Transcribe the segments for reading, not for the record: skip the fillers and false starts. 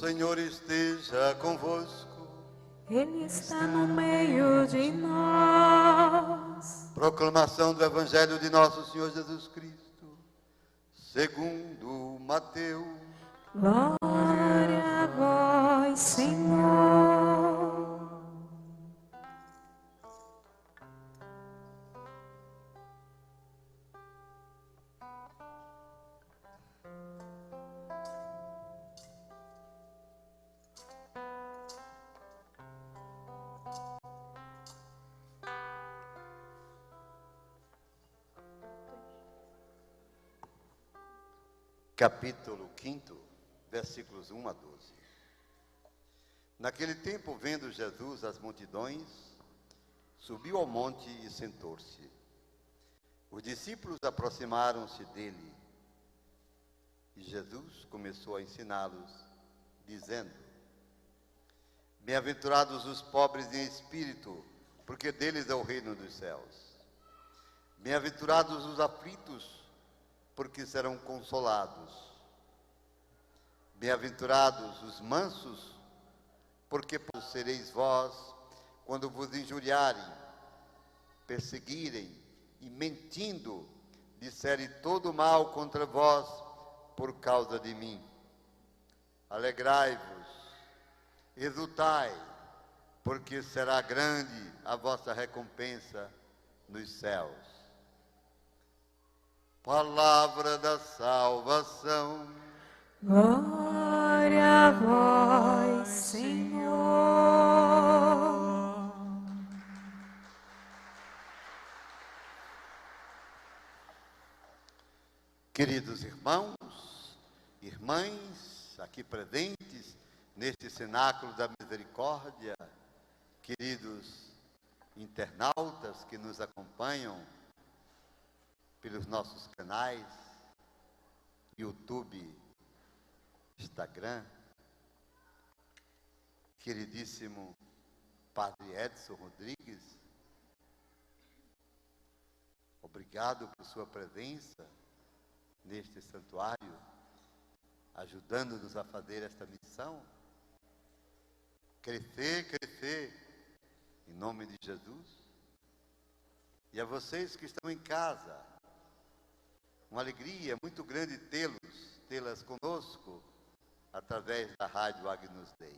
Senhor esteja convosco. Ele está no meio de nós. Proclamação do Evangelho de Nosso Senhor Jesus Cristo, segundo Mateus. Glória a vós, Senhor. Capítulo 5, versículos 1 a 12. Naquele tempo, vendo Jesus as multidões, subiu ao monte e sentou-se. Os discípulos aproximaram-se dele e Jesus começou a ensiná-los, dizendo: Bem-aventurados os pobres em espírito, porque deles é o reino dos céus. Bem-aventurados os aflitos, porque serão consolados. Bem-aventurados os mansos, porque sereis vós quando vos injuriarem, perseguirem e mentindo disserem todo mal contra vós por causa de mim. Alegrai-vos, exultai, porque será grande a vossa recompensa nos céus. Palavra da salvação. Glória a vós, Senhor. Queridos irmãos, irmãs, aqui presentes neste cenáculo da misericórdia, queridos internautas que nos acompanham pelos nossos canais, YouTube, Instagram, queridíssimo Padre Edson Rodrigues, obrigado por sua presença neste santuário, ajudando-nos a fazer esta missão. Crescer, em nome de Jesus. E a vocês que estão em casa, uma alegria muito grande tê-las conosco, através da Rádio Agnus Dei.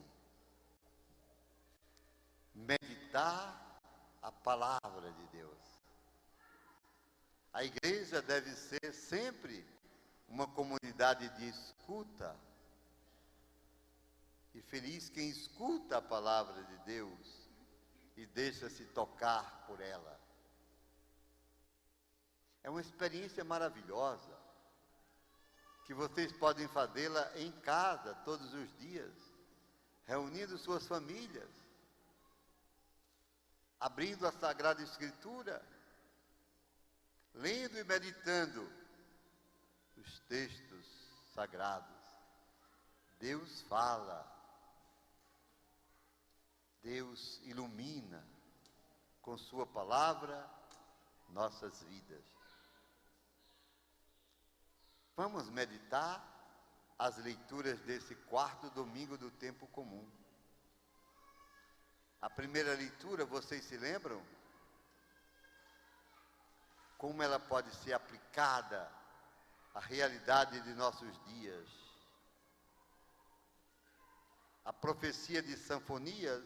Meditar a palavra de Deus. A igreja deve ser sempre uma comunidade de escuta. E feliz quem escuta a palavra de Deus e deixa-se tocar por ela. É uma experiência maravilhosa, que vocês podem fazê-la em casa todos os dias, reunindo suas famílias, abrindo a Sagrada Escritura, lendo e meditando os textos sagrados. Deus fala, Deus ilumina com sua palavra nossas vidas. Vamos meditar as leituras desse quarto domingo do tempo comum. A primeira leitura, vocês se lembram? Como ela pode ser aplicada à realidade de nossos dias. A profecia de Sanfonias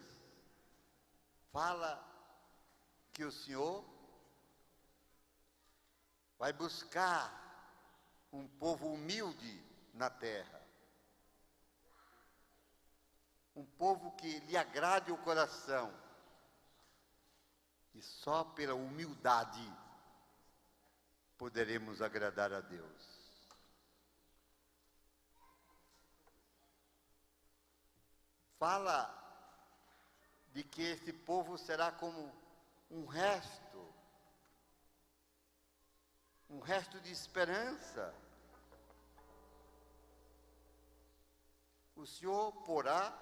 fala que o Senhor vai buscar um povo humilde na terra. Um povo que lhe agrade o coração. E só pela humildade poderemos agradar a Deus. Fala de que esse povo será como um resto de esperança. O Senhor porá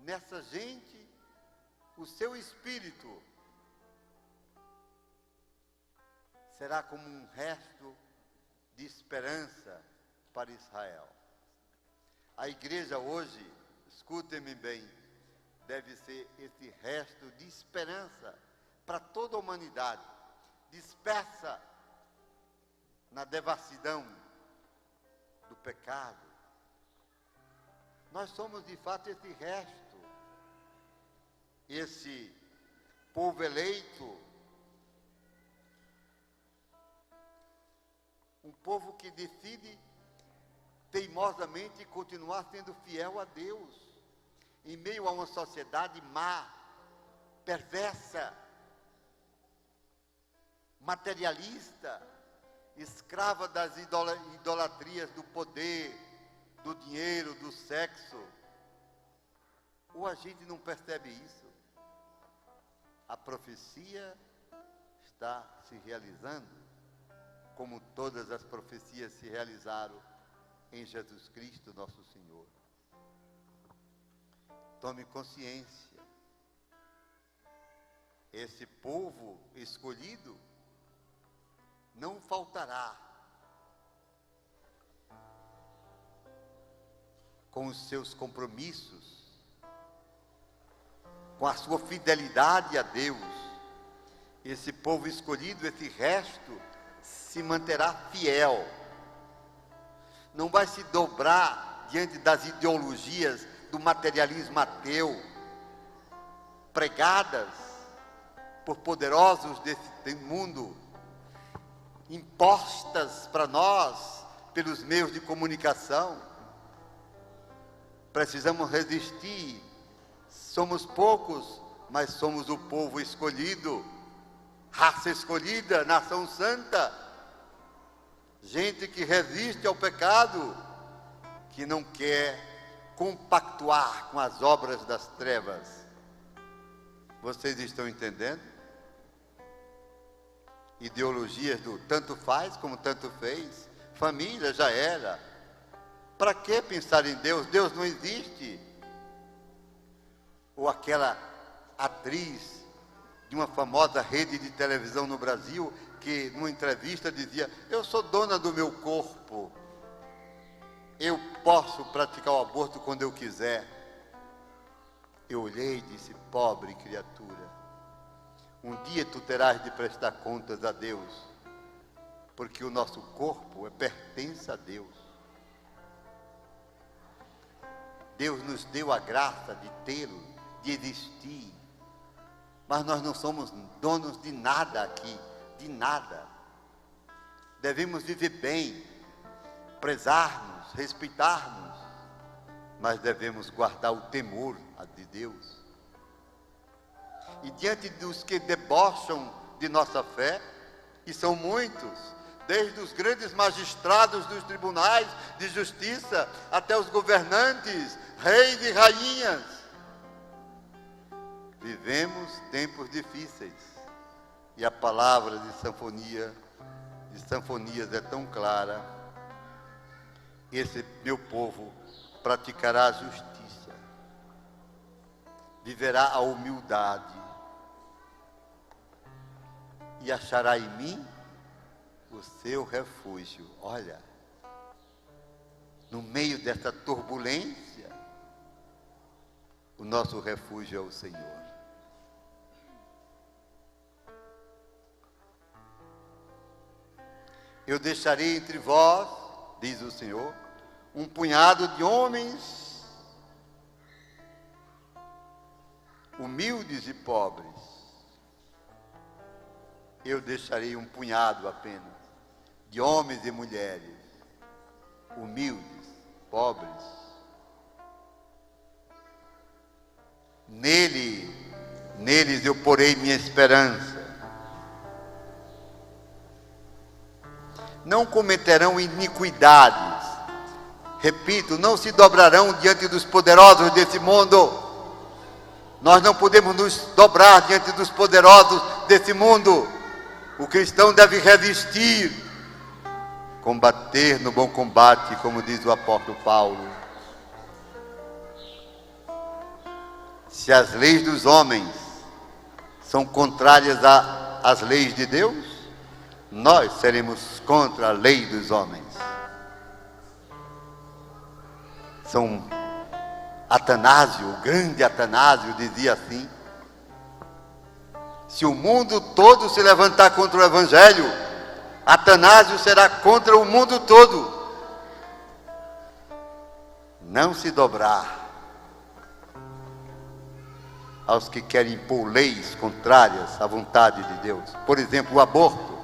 nessa gente o seu espírito. Será como um resto de esperança para Israel. A igreja hoje, escutem-me bem, deve ser esse resto de esperança para toda a humanidade, dispersa na devassidão do pecado. Nós somos de fato esse resto, esse povo eleito, um povo que decide teimosamente continuar sendo fiel a Deus, em meio a uma sociedade má, perversa, materialista, escrava das idolatrias do poder, do dinheiro, do sexo. Ou a gente não percebe isso? A profecia está se realizando, como todas as profecias se realizaram em Jesus Cristo, nosso Senhor. Tome consciência. Esse povo escolhido não faltará com os seus compromissos, com a sua fidelidade a Deus. Esse povo escolhido, esse resto, se manterá fiel. Não vai se dobrar diante das ideologias do materialismo ateu, pregadas por poderosos desse mundo, impostas para nós pelos meios de comunicação. Precisamos resistir. Somos poucos, mas somos o povo escolhido, raça escolhida, nação santa, gente que resiste ao pecado, que não quer compactuar com as obras das trevas. Vocês estão entendendo? Ideologias do tanto faz como tanto fez, família já era. Para que pensar em Deus? Deus não existe. Ou aquela atriz de uma famosa rede de televisão no Brasil, que numa entrevista dizia: eu sou dona do meu corpo, eu posso praticar o aborto quando eu quiser. Eu olhei e disse: pobre criatura, um dia tu terás de prestar contas a Deus, porque o nosso corpo pertence a Deus. Deus nos deu a graça de tê-lo, de existir, mas nós não somos donos de nada aqui, de nada. Devemos viver bem, prezar-nos, respeitar-nos, mas devemos guardar o temor de Deus. E diante dos que debocham de nossa fé, e são muitos, desde os grandes magistrados dos tribunais de justiça até os governantes, reis e rainhas, vivemos tempos difíceis, e a palavra de Sanfonias é tão clara: esse meu povo praticará a justiça, viverá a humildade, e achará em mim o seu refúgio. Olha, no meio dessa turbulência, o nosso refúgio é o Senhor. Eu deixarei entre vós, diz o Senhor, um punhado de homens humildes e pobres. Eu deixarei um punhado apenas de homens e mulheres humildes, pobres. Neles eu porei minha esperança. Não cometerão iniquidades. Repito, não se dobrarão diante dos poderosos desse mundo. Nós não podemos nos dobrar diante dos poderosos desse mundo. O cristão deve resistir, combater no bom combate, como diz o apóstolo Paulo. Se as leis dos homens são contrárias às leis de Deus, nós seremos contra a lei dos homens. São Atanásio, o grande Atanásio, dizia assim: se o mundo todo se levantar contra o Evangelho, Atanásio será contra o mundo todo. Não se dobrar aos que querem impor leis contrárias à vontade de Deus. Por exemplo, o aborto.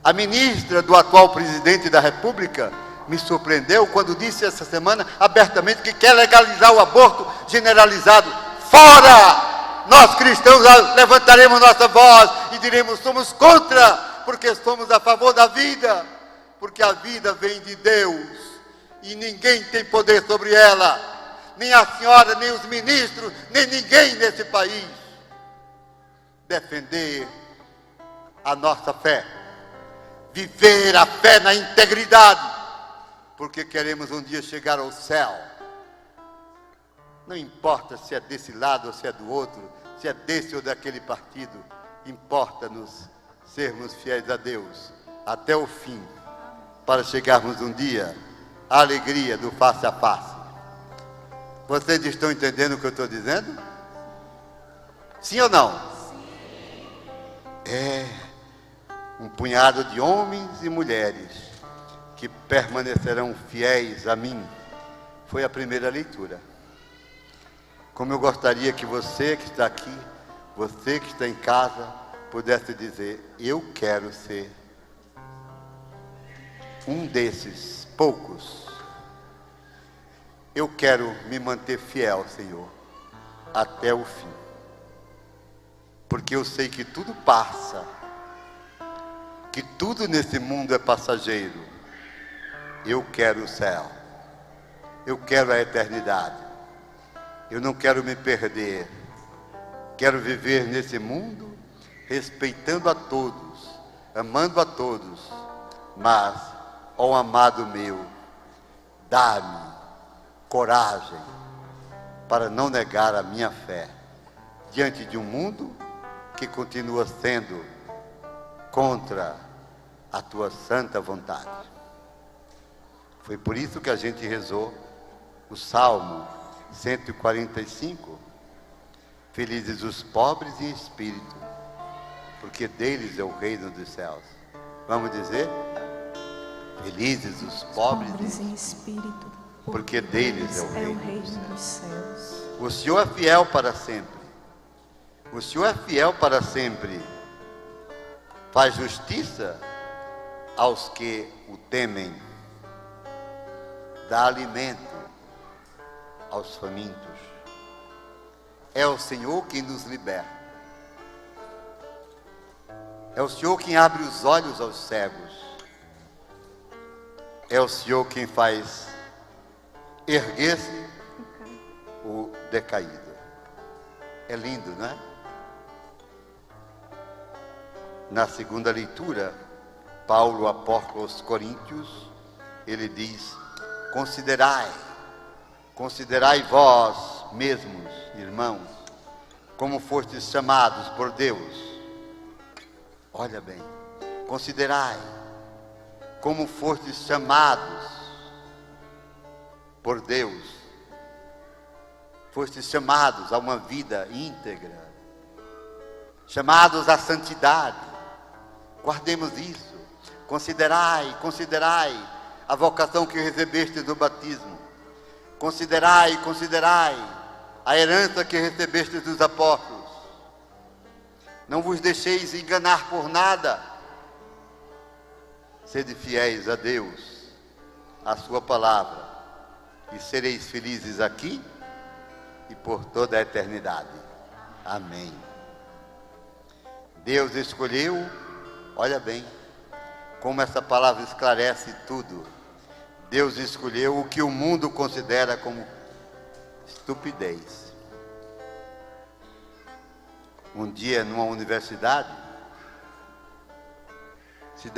A ministra do atual presidente da República me surpreendeu quando disse essa semana abertamente que quer legalizar o aborto generalizado. Fora! Nós cristãos levantaremos nossa voz e diremos: somos contra, porque somos a favor da vida, porque a vida vem de Deus e ninguém tem poder sobre ela, nem a senhora, nem os ministros, nem ninguém nesse país. Defender a nossa fé, viver a fé na integridade, porque queremos um dia chegar ao céu. Não importa se é desse lado ou se é do outro, se é desse ou daquele partido, importa-nos sermos fiéis a Deus até o fim, para chegarmos um dia à alegria do face a face. Vocês estão entendendo o que eu estou dizendo? Sim ou não? Sim. É um punhado de homens e mulheres que permanecerão fiéis a mim. Foi a primeira leitura. Como eu gostaria que você que está aqui, você que está em casa, pudesse dizer: eu quero ser um desses poucos. Eu quero me manter fiel, Senhor, até o fim. Porque eu sei que tudo passa, que tudo nesse mundo é passageiro. Eu quero o céu, eu quero a eternidade, eu não quero me perder, quero viver nesse mundo respeitando a todos, amando a todos, mas, ó amado meu, dá-me coragem para não negar a minha fé diante de um mundo que continua sendo contra a tua santa vontade. Foi por isso que a gente rezou o Salmo 145. Felizes os pobres em espírito, porque deles é o reino dos céus. Vamos dizer? Felizes os pobres em espírito, porque deles é o reino dos céus. O Senhor é fiel para sempre. O Senhor é fiel para sempre. Faz justiça aos que o temem. Dá alimento aos famintos. É o Senhor quem nos liberta. É o Senhor quem abre os olhos aos cegos. É o Senhor quem faz erguer-se o decaído. É lindo, não é? Na segunda leitura, Paulo, apóstolo aos Coríntios, ele diz: considerai vós mesmos, irmãos, como fostes chamados por Deus. Olha bem, considerai como fostes chamados por Deus. Fostes chamados a uma vida íntegra, chamados à santidade. Guardemos isso. Considerai a vocação que recebeste no batismo. Considerai a herança que recebeste dos apóstolos. Não vos deixeis enganar por nada. Sede fiéis a Deus, a sua palavra, e sereis felizes aqui e por toda a eternidade. Amém. Deus escolheu, olha bem, como essa palavra esclarece tudo. Deus escolheu o que o mundo considera como estupidez. Um dia, numa universidade, se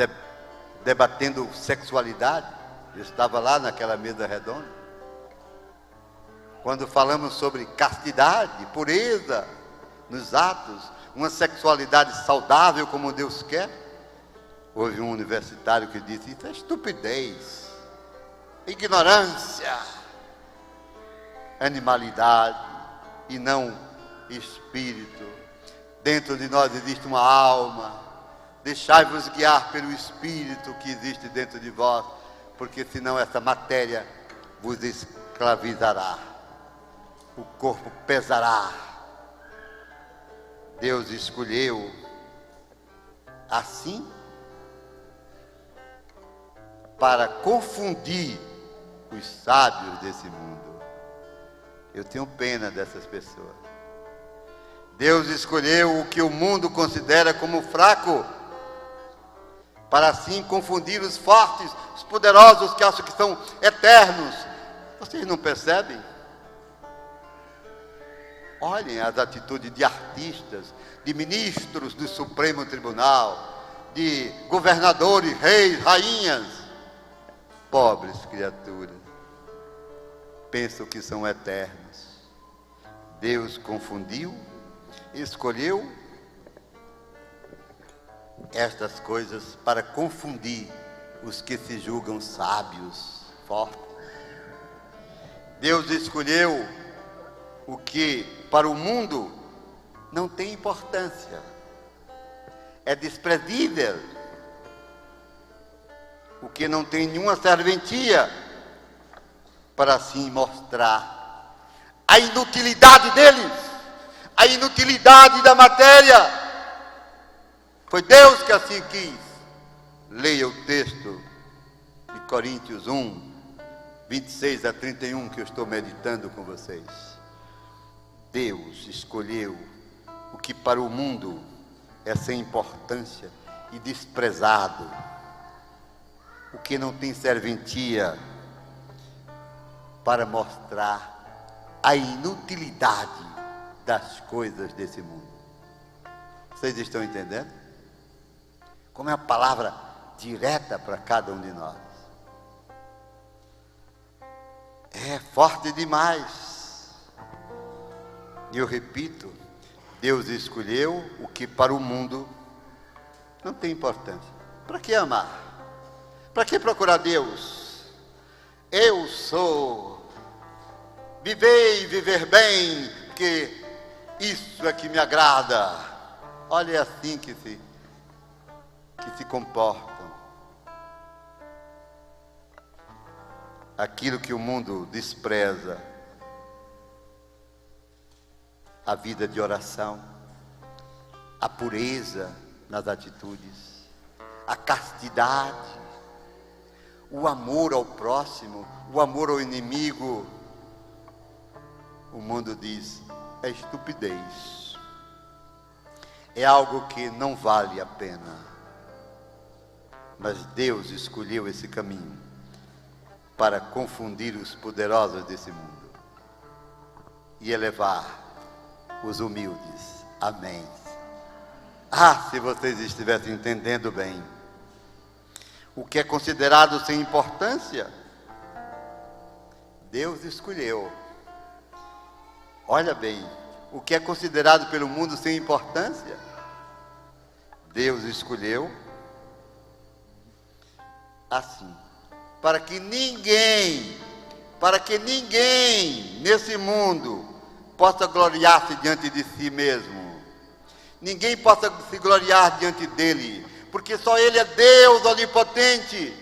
debatendo sexualidade, eu estava lá naquela mesa redonda. Quando falamos sobre castidade, pureza nos atos, uma sexualidade saudável como Deus quer, houve um universitário que disse: isso é estupidez. ignorância, animalidade e não espírito. Dentro de nós existe uma alma. Deixai-vos guiar pelo espírito que existe dentro de vós, porque senão essa matéria vos escravizará. O corpo pesará. Deus escolheu assim para confundir os sábios desse mundo. Eu tenho pena dessas pessoas. Deus escolheu o que o mundo considera como fraco, para assim confundir os fortes, os poderosos que acham que são eternos. Vocês não percebem? Olhem as atitudes de artistas, de ministros do Supremo Tribunal, de governadores, reis, rainhas. Pobres criaturas, pensam que são eternos. Deus confundiu, escolheu estas coisas para confundir os que se julgam sábios, fortes. Deus escolheu o que para o mundo não tem importância, é desprezível, o que não tem nenhuma serventia, para assim mostrar a inutilidade deles, a inutilidade da matéria. Foi Deus que assim quis. Leia o texto de Coríntios 1, 26 a 31, que eu estou meditando com vocês. Deus escolheu o que para o mundo é sem importância e desprezado, o que não tem serventia, para mostrar a inutilidade das coisas desse mundo. Vocês estão entendendo? Como é uma palavra direta para cada um de nós. É forte demais. E eu repito, Deus escolheu o que para o mundo não tem importância. Para que amar? Para que procurar Deus? Eu sou. Viver bem, porque isso é que me agrada. Olha, é assim que se comportam. Aquilo que o mundo despreza, a vida de oração, a pureza nas atitudes, a castidade, o amor ao próximo, o amor ao inimigo. O mundo diz, é estupidez, é algo que não vale a pena. Mas Deus escolheu esse caminho para confundir os poderosos desse mundo e elevar os humildes. Amém. Ah, se vocês estivessem entendendo bem o que é considerado sem importância, Deus escolheu. Olha bem, o que é considerado pelo mundo sem importância, Deus escolheu assim, para que ninguém nesse mundo possa gloriar-se diante de si mesmo. Ninguém possa se gloriar diante dele, porque só ele é Deus onipotente.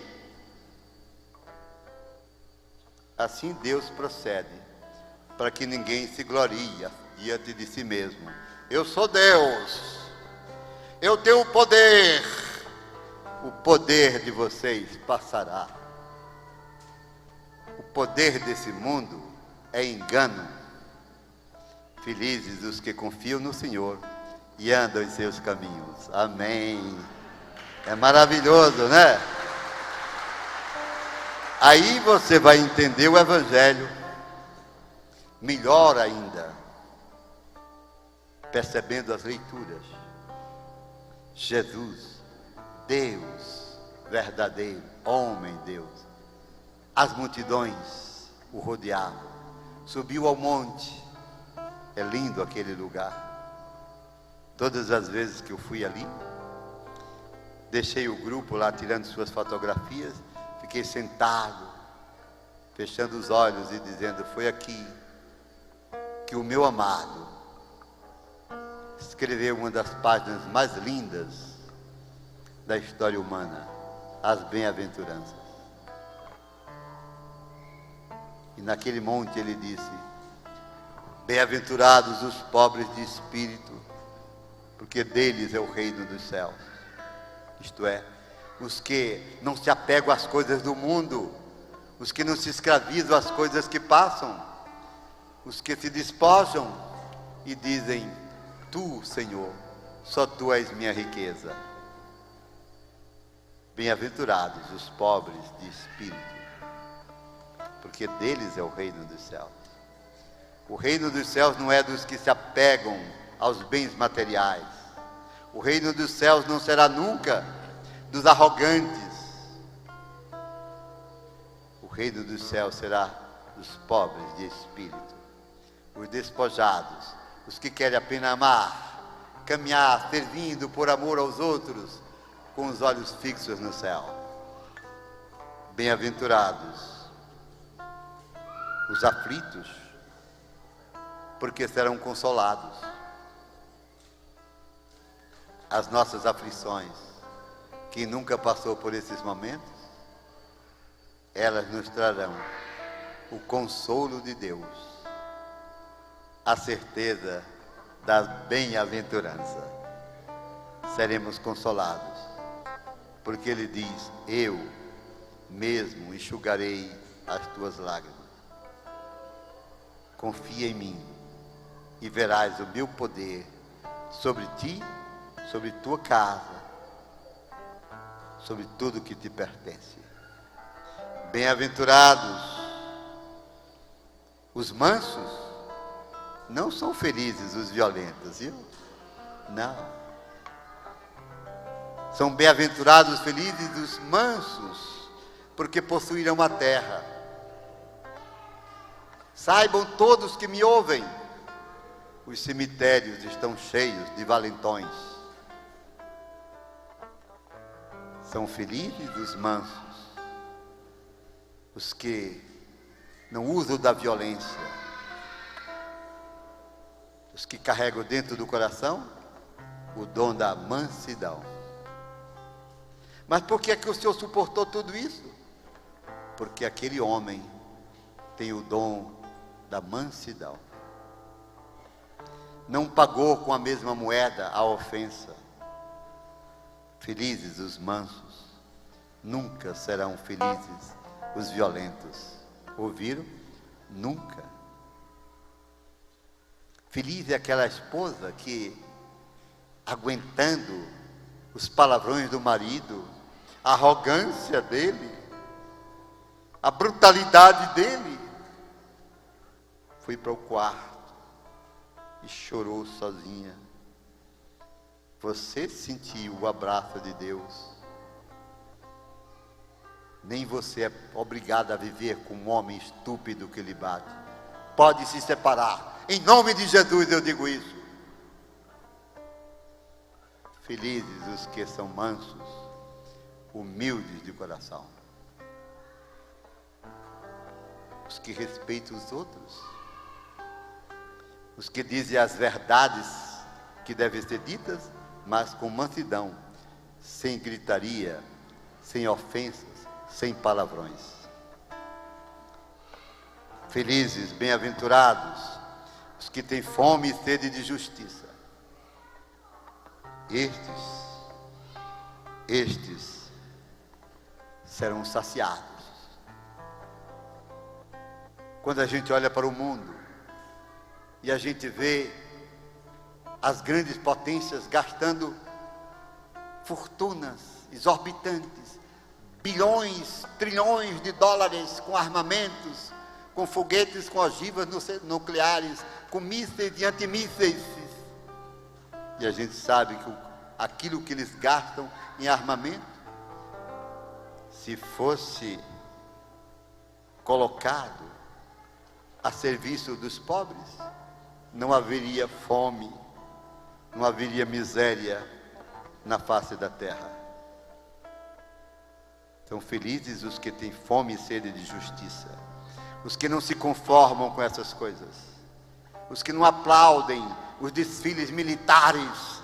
Assim Deus procede, para que ninguém se glorie diante de si mesmo. Eu sou Deus, eu tenho o poder de vocês passará. O poder desse mundo é engano. Felizes os que confiam no Senhor e andam em seus caminhos. Amém. É maravilhoso, né? Aí você vai entender o Evangelho melhor ainda, percebendo as leituras. Jesus, Deus verdadeiro, homem Deus. As multidões o rodeavam, subiu ao monte. É lindo aquele lugar. Todas as vezes que eu fui ali, deixei o grupo lá tirando suas fotografias, fiquei sentado fechando os olhos e dizendo: foi aqui que o meu amado escreveu uma das páginas mais lindas da história humana, as bem-aventuranças. E naquele monte ele disse: bem-aventurados os pobres de espírito, porque deles é o reino dos céus. Isto é, os que não se apegam às coisas do mundo, os que não se escravizam às coisas que passam, os que se despojam e dizem: tu, Senhor, só tu és minha riqueza. Bem-aventurados os pobres de espírito, porque deles é o reino dos céus. O reino dos céus não é dos que se apegam aos bens materiais. O reino dos céus não será nunca dos arrogantes. O reino dos céus será dos pobres de espírito, os despojados, os que querem apenas amar, caminhar, servindo por amor aos outros, com os olhos fixos no céu. Bem-aventurados os aflitos, porque serão consolados. As nossas aflições, quem nunca passou por esses momentos, elas nos trarão o consolo de Deus, a certeza da bem-aventurança. Seremos consolados, porque Ele diz: eu mesmo enxugarei as tuas lágrimas. Confia em mim e verás o meu poder sobre ti, sobre tua casa, sobre tudo que te pertence. Bem-aventurados os mansos, não são felizes os violentos, viu? Não. São bem-aventurados, felizes os mansos, porque possuirão a terra. Saibam todos que me ouvem, os cemitérios estão cheios de valentões. São felizes os mansos, os que não usam da violência, os que carregam dentro do coração o dom da mansidão. Mas por que é que o Senhor suportou tudo isso? Porque aquele homem tem o dom da mansidão. Não pagou com a mesma moeda a ofensa. Felizes os mansos, nunca serão felizes os violentos. Ouviram? Nunca. Feliz é aquela esposa que, aguentando os palavrões do marido, a arrogância dele, a brutalidade dele, foi para o quarto e chorou sozinha. Você sentiu o abraço de Deus. Nem você é obrigado a viver com um homem estúpido que lhe bate. Pode se separar. Em nome de Jesus eu digo isso. Felizes os que são mansos, humildes de coração, os que respeitam os outros, os que dizem as verdades que devem ser ditas, mas com mansidão, sem gritaria, sem ofensas, sem palavrões. Felizes, bem-aventurados, os que têm fome e sede de justiça. Estes serão saciados. Quando a gente olha para o mundo e a gente vê as grandes potências gastando fortunas exorbitantes, bilhões, trilhões de dólares com armamentos, com foguetes, com ogivas nucleares, com mísseis e antimísseis. E a gente sabe que aquilo que eles gastam em armamento, se fosse colocado a serviço dos pobres, não haveria fome, não haveria miséria na face da terra. São felizes os que têm fome e sede de justiça. os que não se conformam com essas coisas, os que não aplaudem os desfiles militares,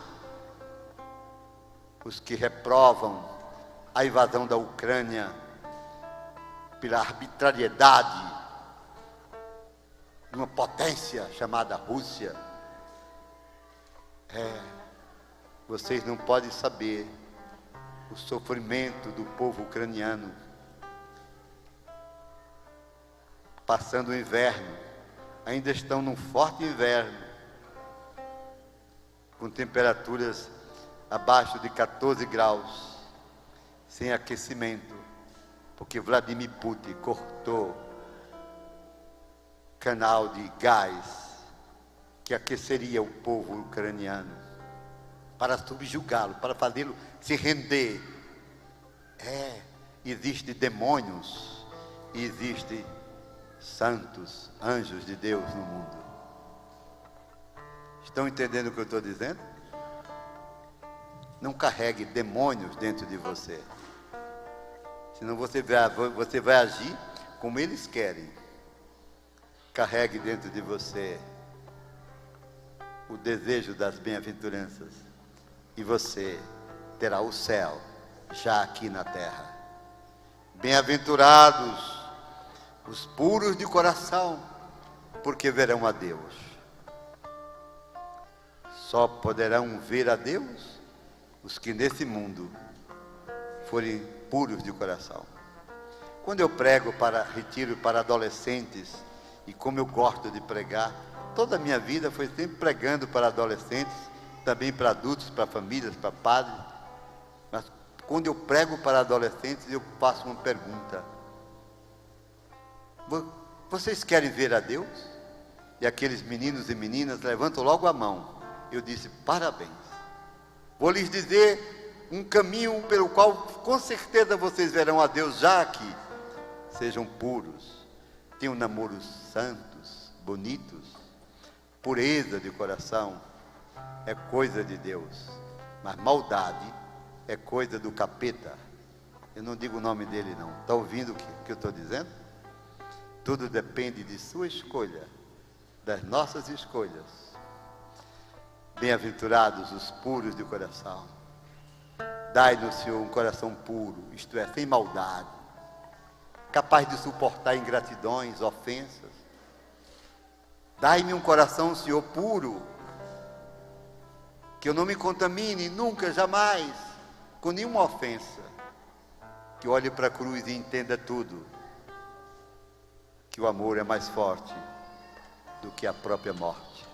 os que reprovam a invasão da Ucrânia pela arbitrariedade de uma potência chamada Rússia. Vocês não podem saber o sofrimento do povo ucraniano, passando o inverno, ainda estão num forte inverno, com temperaturas abaixo de 14 graus, sem aquecimento, porque Vladimir Putin cortou canal de gás que aqueceria o povo ucraniano, para subjugá-lo, para fazê-lo se render. Existem demônios, existem santos, anjos de Deus no mundo. Estão entendendo o que eu estou dizendo? Não carregue demônios dentro de você, senão você vai agir como eles querem. Carregue dentro de você o desejo das bem-aventuranças, e você terá o céu já aqui na terra. Bem-aventurados os puros de coração, porque verão a Deus. Só poderão ver a Deus os que nesse mundo forem puros de coração. Quando eu prego para retiro para adolescentes, e como eu gosto de pregar, toda a minha vida foi sempre pregando para adolescentes, também para adultos, para famílias, para padres. Mas quando eu prego para adolescentes, eu faço uma pergunta: vocês querem ver a Deus? E aqueles meninos e meninas levantam logo a mão. Eu disse: parabéns. Vou lhes dizer um caminho pelo qual com certeza vocês verão a Deus já aqui. Sejam puros, tenham namoros santos, bonitos. Pureza de coração é coisa de Deus, mas maldade é coisa do capeta. Eu não digo o nome dele não. Está ouvindo o que eu estou dizendo? Tudo depende de sua escolha, das nossas escolhas. Bem-aventurados os puros de coração. Dai-nos, Senhor, um coração puro, isto é, sem maldade, capaz de suportar ingratidões, ofensas. Dai-me um coração, Senhor, puro, que eu não me contamine nunca, jamais, com nenhuma ofensa. Que olhe para a cruz e entenda tudo, que o amor é mais forte do que a própria morte.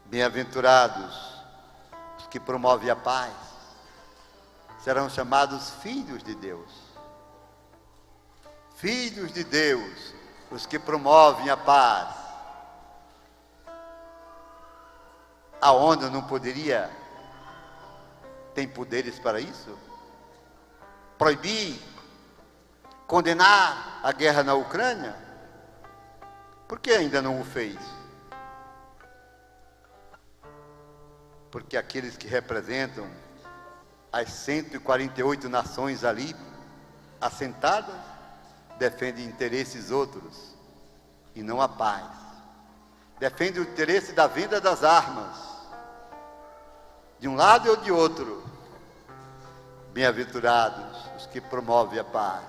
Bem-aventurados os que promovem a paz, serão chamados filhos de Deus. Filhos de Deus, os que promovem a paz. A ONU não poderia, tem poderes para isso? Proibir, condenar a guerra na Ucrânia? Por que ainda não o fez? Porque aqueles que representam as 148 nações ali assentadas defendem interesses outros e não a paz. Defendem o interesse da venda das armas, de um lado ou de outro. Bem-aventurados os que promovem a paz,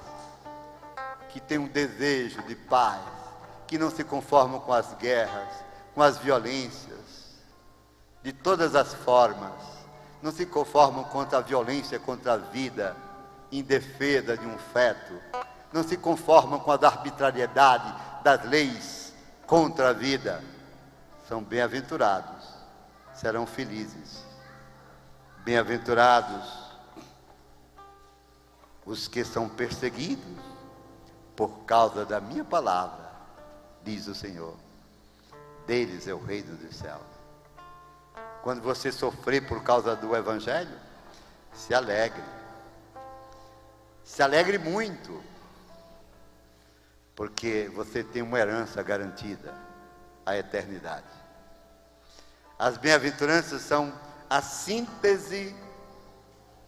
que têm um desejo de paz, que não se conformam com as guerras, com as violências, de todas as formas, não se conformam contra a violência, contra a vida, em defesa de um feto, não se conformam com a arbitrariedade das leis contra a vida. São bem-aventurados, serão felizes. Bem-aventurados os que são perseguidos por causa da minha palavra, diz o Senhor. Deles é o reino dos céus. Quando você sofrer por causa do Evangelho, se alegre. Se alegre muito, porque você tem uma herança garantida, a eternidade. As bem-aventuranças são a síntese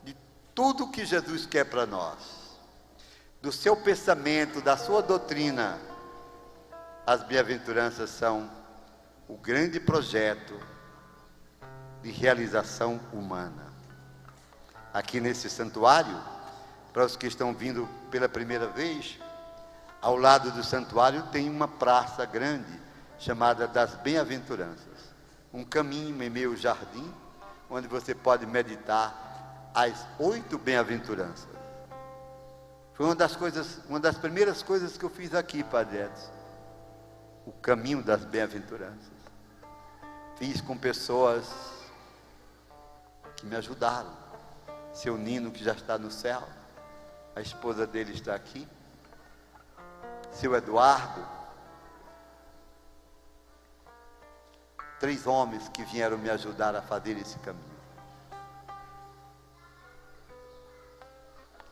de tudo que Jesus quer para nós, do seu pensamento, da sua doutrina, As bem-aventuranças são o grande projeto de realização humana. Aqui nesse santuário, para os que estão vindo pela primeira vez, ao lado do santuário tem uma praça grande, chamada das Bem-aventuranças. Um caminho em meio ao jardim, onde você pode meditar as 8 bem-aventuranças. Foi uma das primeiras coisas que eu fiz aqui, Padre Edson. O caminho das bem-aventuranças. Fiz com pessoas que me ajudaram. Seu Nino, que já está no céu, a esposa dele está aqui. Seu Eduardo. 3 homens que vieram me ajudar a fazer esse caminho.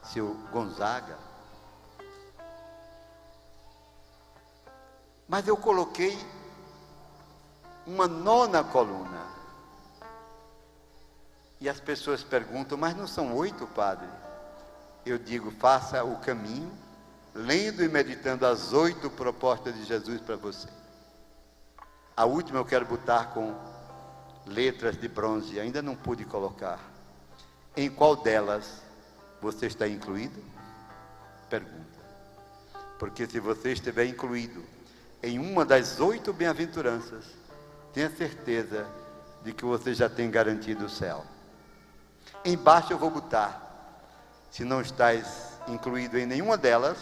Seu Gonzaga. Mas eu coloquei uma 9ª coluna. E as pessoas perguntam, mas não são 8, padre? Eu digo, faça o caminho, lendo e meditando as 8 propostas de Jesus para você. A última eu quero botar com letras de bronze, ainda não pude colocar. Em qual delas você está incluído? Pergunta. Porque se você estiver incluído em uma das 8 bem-aventuranças, tenha certeza de que você já tem garantido o céu. Embaixo eu vou botar, se não estás incluído em nenhuma delas,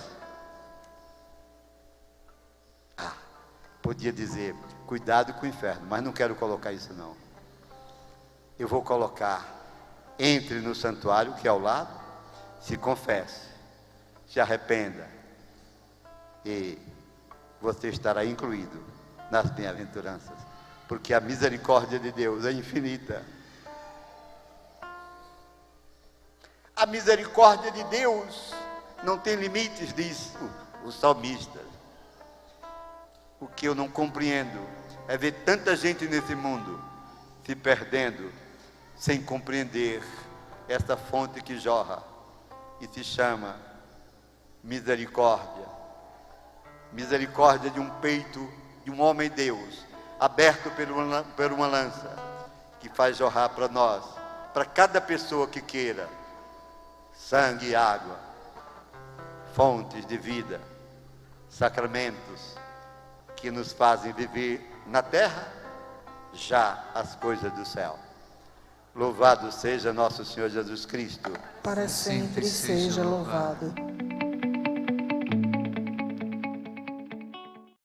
podia dizer, cuidado com o inferno, mas não quero colocar isso não. Eu vou colocar, entre no santuário, que é ao lado, se confesse, se arrependa, e você estará incluído nas bem-aventuranças, porque a misericórdia de Deus é infinita. A misericórdia de Deus não tem limites, diz o salmista. O que eu não compreendo é ver tanta gente nesse mundo se perdendo, sem compreender essa fonte que jorra e se chama misericórdia. Misericórdia de um peito de um homem-deus, aberto por uma lança, que faz jorrar para nós, para cada pessoa que queira, sangue e água, fontes de vida, sacramentos, que nos fazem viver na terra, já as coisas do céu. Louvado seja nosso Senhor Jesus Cristo. Para sempre seja louvado.